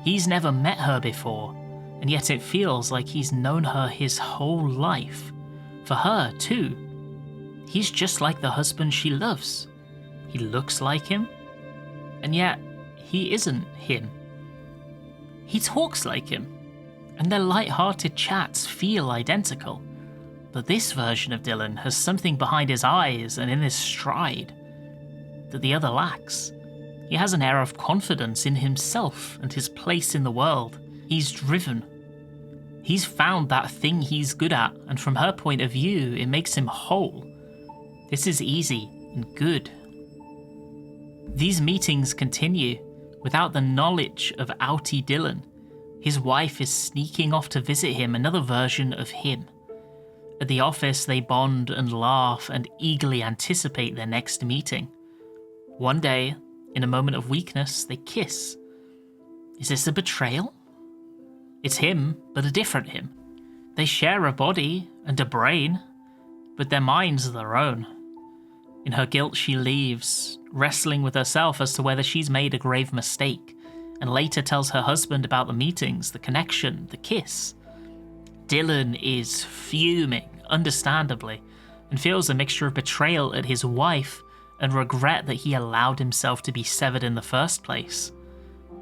He's never met her before, and yet it feels like he's known her his whole life. For her, too. He's just like the husband she loves. He looks like him, and yet he isn't him. He talks like him, and their light-hearted chats feel identical. But this version of Dylan has something behind his eyes and in his stride that the other lacks. He has an air of confidence in himself and his place in the world. He's driven. He's found that thing he's good at, and from her point of view, it makes him whole. This is easy and good. These meetings continue without the knowledge of outie Dylan. His wife is sneaking off to visit him, another version of him. At the office, they bond and laugh and eagerly anticipate their next meeting. One day, in a moment of weakness, they kiss. Is this a betrayal? It's him, but a different him. They share a body and a brain, but their minds are their own. In her guilt, she leaves, wrestling with herself as to whether she's made a grave mistake, and later tells her husband about the meetings, the connection, the kiss. Dylan is fuming, understandably, and feels a mixture of betrayal at his wife and regret that he allowed himself to be severed in the first place.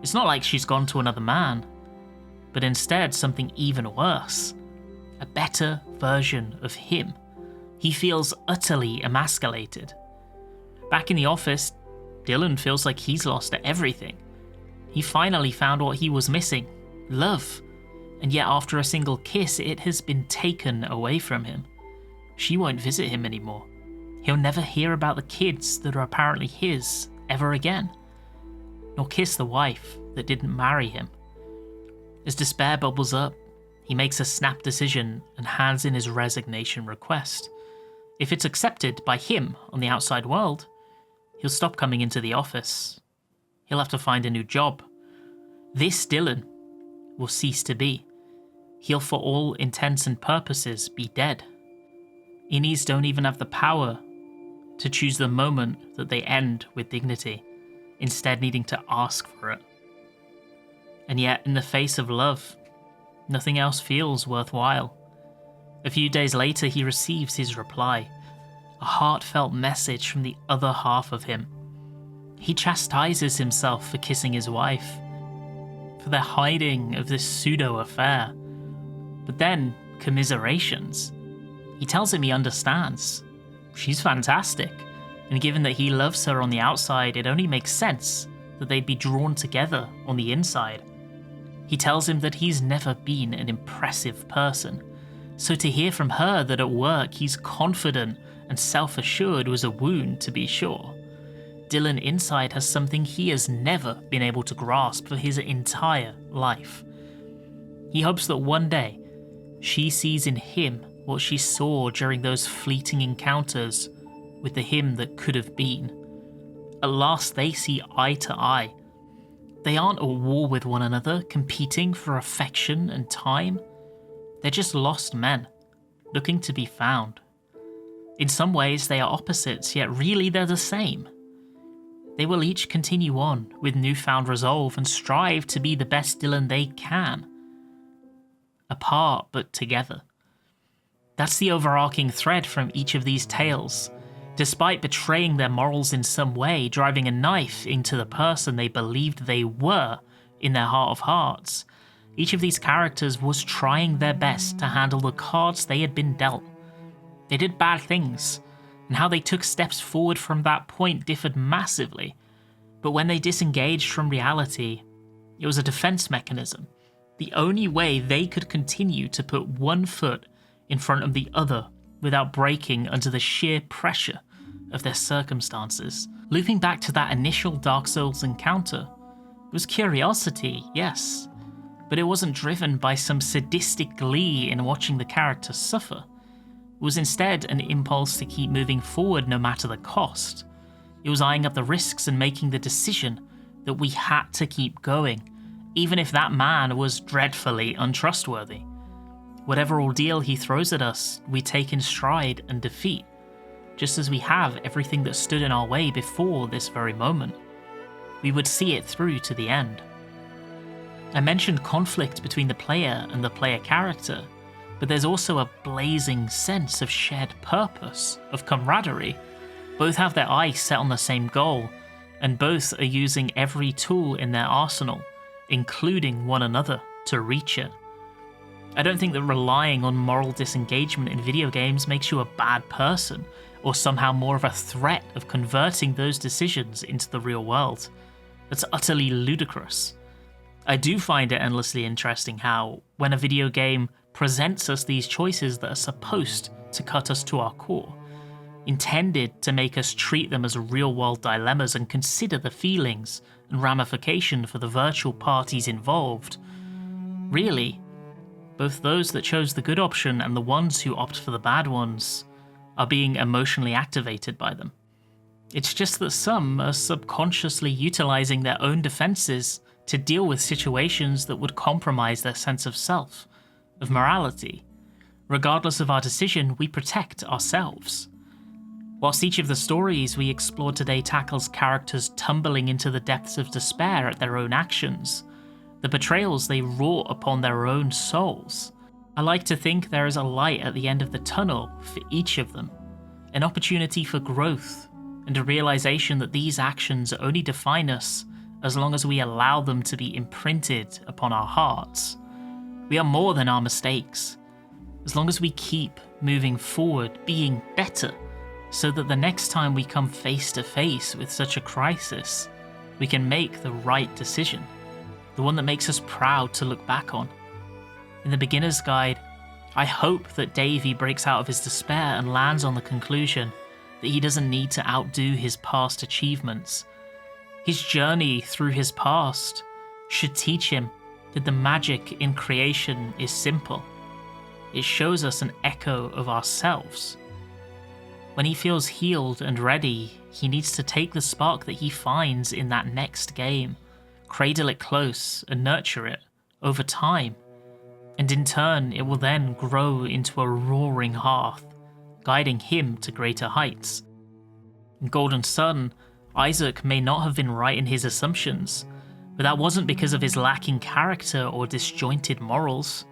It's not like she's gone to another man, but instead something even worse. A better version of him. He feels utterly emasculated. Back in the office, Dylan feels like he's lost everything. He finally found what he was missing, love, and yet after a single kiss, it has been taken away from him. She won't visit him anymore. He'll never hear about the kids that are apparently his ever again, nor kiss the wife that didn't marry him. As despair bubbles up, he makes a snap decision and hands in his resignation request. If it's accepted by him on the outside world, he'll stop coming into the office. He'll have to find a new job. This Dylan will cease to be. He'll, for all intents and purposes, be dead. Innies don't even have the power to choose the moment that they end with dignity, instead needing to ask for it. And yet, in the face of love, nothing else feels worthwhile. A few days later, he receives his reply, a heartfelt message from the other half of him. He chastises himself for kissing his wife, for their hiding of this pseudo-affair. But then, commiserations. He tells him he understands. She's fantastic, and given that he loves her on the outside, it only makes sense that they'd be drawn together on the inside. He tells him that he's never been an impressive person, so to hear from her that at work he's confident and self-assured was a wound, to be sure. Dylan inside has something he has never been able to grasp for his entire life. He hopes that one day she sees in him what she saw during those fleeting encounters with the him that could have been. At last they see eye to eye. They aren't at war with one another, competing for affection and time. They're just lost men, looking to be found. In some ways they are opposites, yet really they're the same. They will each continue on with newfound resolve and strive to be the best Dylan they can. Apart, but together. That's the overarching thread from each of these tales. Despite betraying their morals in some way, driving a knife into the person they believed they were in their heart of hearts, each of these characters was trying their best to handle the cards they had been dealt. They did bad things, and how they took steps forward from that point differed massively. But when they disengaged from reality, it was a defense mechanism, the only way they could continue to put one foot in front of the other without breaking under the sheer pressure of their circumstances. Looping back to that initial Dark Souls encounter, It was curiosity, yes, but it wasn't driven by some sadistic glee in watching the character suffer. It was instead an impulse to keep moving forward no matter the cost. It was eyeing up the risks and making the decision that we had to keep going, even if that man was dreadfully untrustworthy. Whatever ordeal he throws at us, we take in stride and defeat, just as we have everything that stood in our way before this very moment. We would see it through to the end. I mentioned conflict between the player and the player character, but there's also a blazing sense of shared purpose, of camaraderie. Both have their eyes set on the same goal, and both are using every tool in their arsenal, including one another, to reach it. I don't think that relying on moral disengagement in video games makes you a bad person, or somehow more of a threat of converting those decisions into the real world. That's utterly ludicrous. I do find it endlessly interesting how, when a video game presents us these choices that are supposed to cut us to our core, intended to make us treat them as real-world dilemmas and consider the feelings and ramification for the virtual parties involved, really, both those that chose the good option and the ones who opt for the bad ones are being emotionally activated by them. It's just that some are subconsciously utilizing their own defenses to deal with situations that would compromise their sense of self, of morality. Regardless of our decision, we protect ourselves. Whilst each of the stories we explored today tackles characters tumbling into the depths of despair at their own actions, the betrayals they wrought upon their own souls, I like to think there is a light at the end of the tunnel for each of them, an opportunity for growth, and a realization that these actions only define us as long as we allow them to be imprinted upon our hearts. We are more than our mistakes, as long as we keep moving forward, being better, so that the next time we come face to face with such a crisis, we can make the right decision, the one that makes us proud to look back on. In the beginner's guide, I hope that Davey breaks out of his despair and lands on the conclusion that he doesn't need to outdo his past achievements. His journey through his past should teach him that the magic in creation is simple. It shows us an echo of ourselves. When he feels healed and ready, he needs to take the spark that he finds in that next game, cradle it close and nurture it over time, and in turn it will then grow into a roaring hearth, guiding him to greater heights. In Golden Sun, Isaac may not have been right in his assumptions, but that wasn't because of his lacking character or disjointed morals.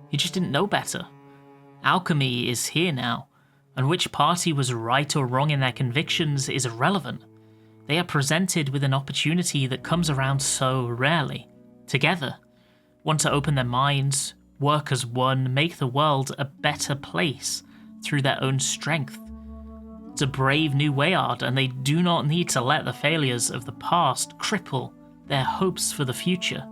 He just didn't know better. Alchemy is here now, and which party was right or wrong in their convictions is irrelevant. They are presented with an opportunity that comes around so rarely. Together, want to open their minds, work as one, make the world a better place through their own strength. It's a brave new Wayard, and they do not need to let the failures of the past cripple their hopes for the future.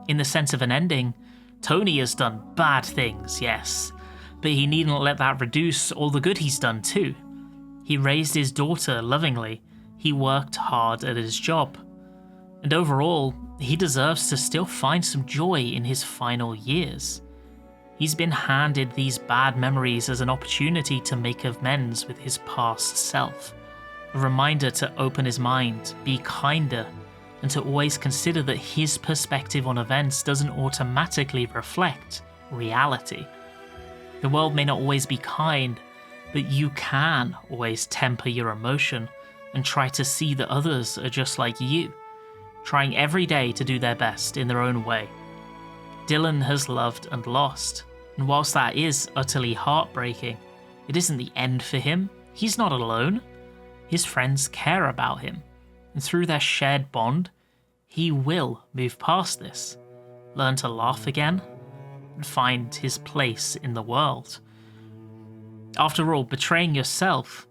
In the sense of an ending, Tony has done bad things, yes, but he needn't let that reduce all the good he's done too. He raised his daughter lovingly, he worked hard at his job, and overall, he deserves to still find some joy in his final years. He's been handed these bad memories as an opportunity to make amends with his past self, a reminder to open his mind, be kinder, and to always consider that his perspective on events doesn't automatically reflect reality. The world may not always be kind, but you can always temper your emotion and try to see that others are just like you, trying every day to do their best in their own way. Dylan has loved and lost, and whilst that is utterly heartbreaking, it isn't the end for him. He's not alone. His friends care about him, and through their shared bond, he will move past this, learn to laugh again, and find his place in the world. After all, betraying yourself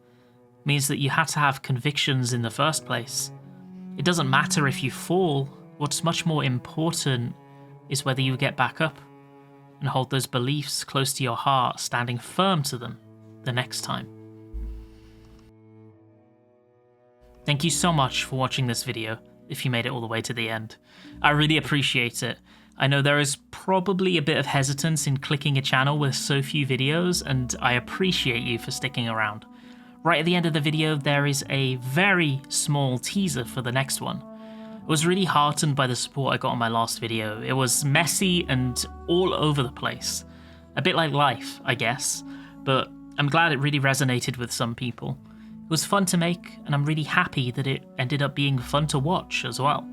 means that you had to have convictions in the first place. It doesn't matter if you fall, what's much more important is whether you get back up and hold those beliefs close to your heart, standing firm to them the next time. Thank you so much for watching this video. if you made it all the way to the end. I really appreciate it. I know there is probably a bit of hesitance in clicking a channel with so few videos, and I appreciate you for sticking around. Right at the end of the video, there is a very small teaser for the next one. I was really heartened by the support I got on my last video. It was messy and all over the place. A bit like life, I guess, but I'm glad it really resonated with some people. It was fun to make, and I'm really happy that it ended up being fun to watch as well.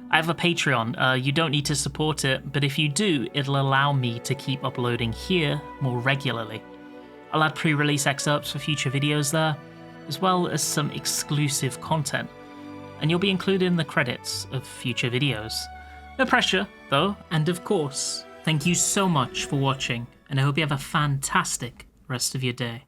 I have a Patreon. You don't need to support it, but if you do, it'll allow me to keep uploading here more regularly. I'll add pre-release excerpts for future videos there, as well as some exclusive content, and you'll be included in the credits of future videos. No pressure, though, and of course, thank you so much for watching, and I hope you have a fantastic rest of your day.